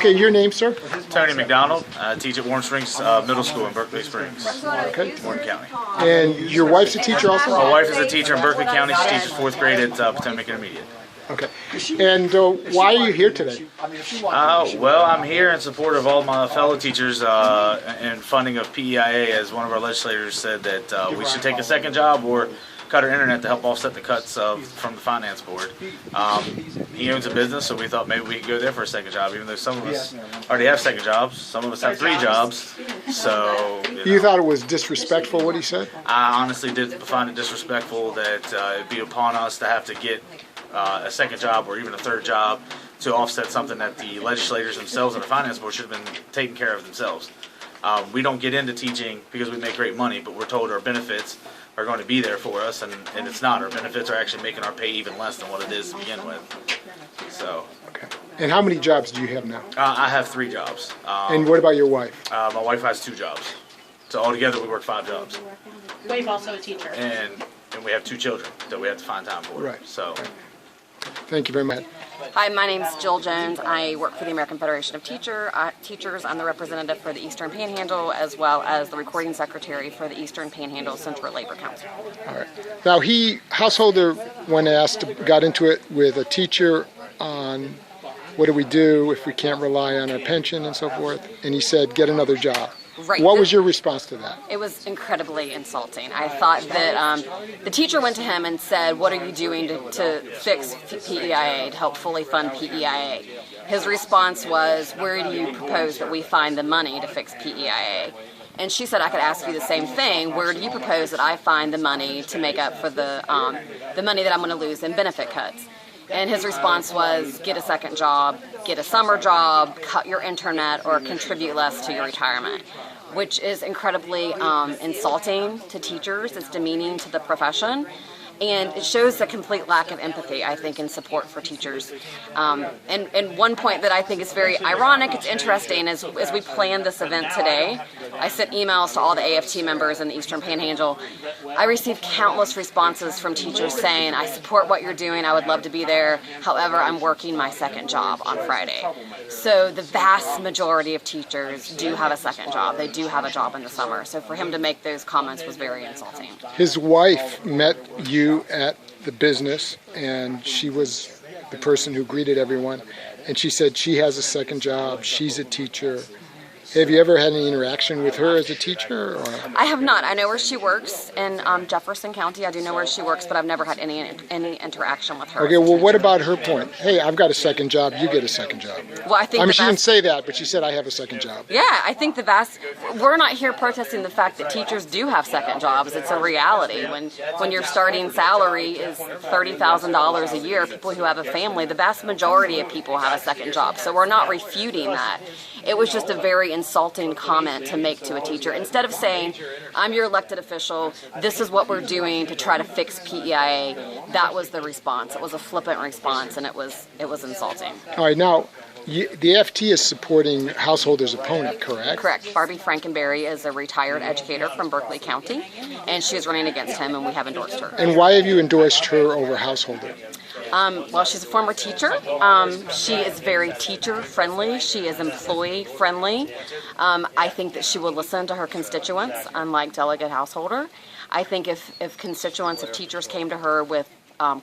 Okay, your name, sir? Tony McDonald. I teach at Warm Springs Middle School in Berkeley Springs, Okay. Warren County. And your wife's a teacher also? My wife is a teacher in Berkeley County. She teaches 4th grade at Potomac Intermediate. Okay. And why are you here today? Well, I'm here in support of all my fellow teachers and funding of PEIA, as one of our legislators said that we should take a second job or cut our internet to help offset the cuts from the finance board. He owns a business, so we thought maybe we could go there for a second job, even though some of us already have second jobs. Some of us have 3 jobs. So You thought it was disrespectful what he said? I honestly did find it disrespectful that it'd be upon us to have to get a second job or even a 3rd job to offset something that the legislators themselves and the finance board should have been taking care of themselves. We don't get into teaching because we make great money, but we're told our benefits are going to be there for us, and it's not. Our benefits are actually making our pay even less than what it is to begin with. So. Okay. And how many jobs do you have now? I have 3 jobs. And what about your wife? My wife has 2 jobs. So altogether we work 5 jobs. Wave's also a teacher. And we have 2 children that we have to find time for. Right. So. Right. Thank you very much. Hi, my name is Jill Jones. I work for the American Federation of Teachers. I'm the representative for the Eastern Panhandle, as well as the recording secretary for the Eastern Panhandle Central Labor Council. All right. Now, Householder, when asked, got into it with a teacher on what do we do if we can't rely on our pension and so forth, and he said, get another job. Right. What was your response to that? It was incredibly insulting. I thought that the teacher went to him and said, what are you doing to fix PEIA, to help fully fund PEIA? His response was, where do you propose that we find the money to fix PEIA? And she said, I could ask you the same thing. Where do you propose that I find the money to make up for the money that I'm going to lose in benefit cuts? And his response was, get a second job, get a summer job, cut your internet, or contribute less to your retirement, which is incredibly insulting to teachers. It's demeaning to the profession. And it shows a complete lack of empathy, I think, and support for teachers. And one point that I think is very ironic, it's interesting, is as we planned this event today, I sent emails to all the AFT members in the Eastern Panhandle. I received countless responses from teachers saying, I support what you're doing, I would love to be there, however, I'm working my second job on Friday. So the vast majority of teachers do have a second job. They do have a job in the summer. So for him to make those comments was very insulting. His wife met you at the business, and she was the person who greeted everyone, and she said she has a second job, she's a teacher. Have you ever had any interaction with her as a teacher? Or? I have not. I know where she works in Jefferson County. I do know where she works, but I've never had any interaction with her. Okay, well, what about her point? Hey, I've got a second job, you get a second job. Well, I think she didn't say that, but she said I have a second job. Yeah, I think we're not here protesting the fact that teachers do have second jobs. It's a reality. When your starting salary is $30,000 a year, people who have a family, the vast majority of people have a second job. So we're not refuting that. It was just a very insulting comment to make to a teacher. Instead of saying, I'm your elected official, this is what we're doing to try to fix PEIA, that was the response. It was a flippant response, and it was insulting. All right, now, the FT is supporting Householder's opponent, correct? Correct. Barbie Frankenberry is a retired educator from Berkeley County, and she is running against him, and we have endorsed her. And why have you endorsed her over Householder? Well, she's a former teacher. She is very teacher-friendly. She is employee-friendly. I think that she will listen to her constituents, unlike Delegate Householder. I think if constituents, if teachers came to her with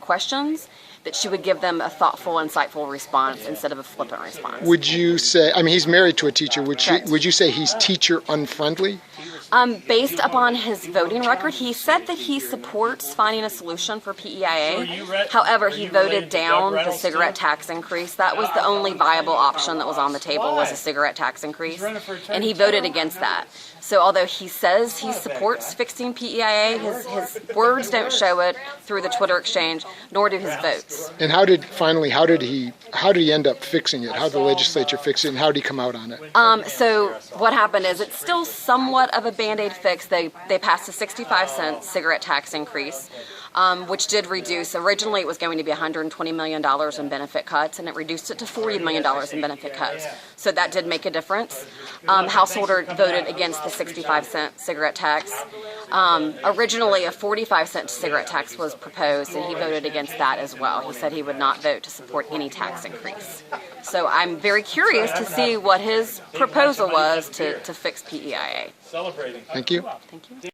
questions, that she would give them a thoughtful, insightful response instead of a flippant response. Would you say, I mean, he's married to a teacher, would you say he's teacher-unfriendly? Based upon his voting record, he said that he supports finding a solution for PEIA. However, he voted down the cigarette tax increase. That was the only viable option that was on the table, was a cigarette tax increase. And he voted against that. So although he says he supports fixing PEIA, his words don't show it through the Twitter exchange, nor do his votes. And how did he end up fixing it? How did the legislature fix it, and how did he come out on it? So what happened is it's still somewhat of a Band-Aid fix. They passed a 65-cent cigarette tax increase, which did reduce. Originally, it was going to be $120 million in benefit cuts, and it reduced it to $40 million in benefit cuts. So that did make a difference. Householder voted against the 65-cent cigarette tax. Originally, a 45-cent cigarette tax was proposed, and he voted against that as well. He said he would not vote to support any tax increase. So I'm very curious to see what his proposal was to fix PEIA. Thank you. Thank you.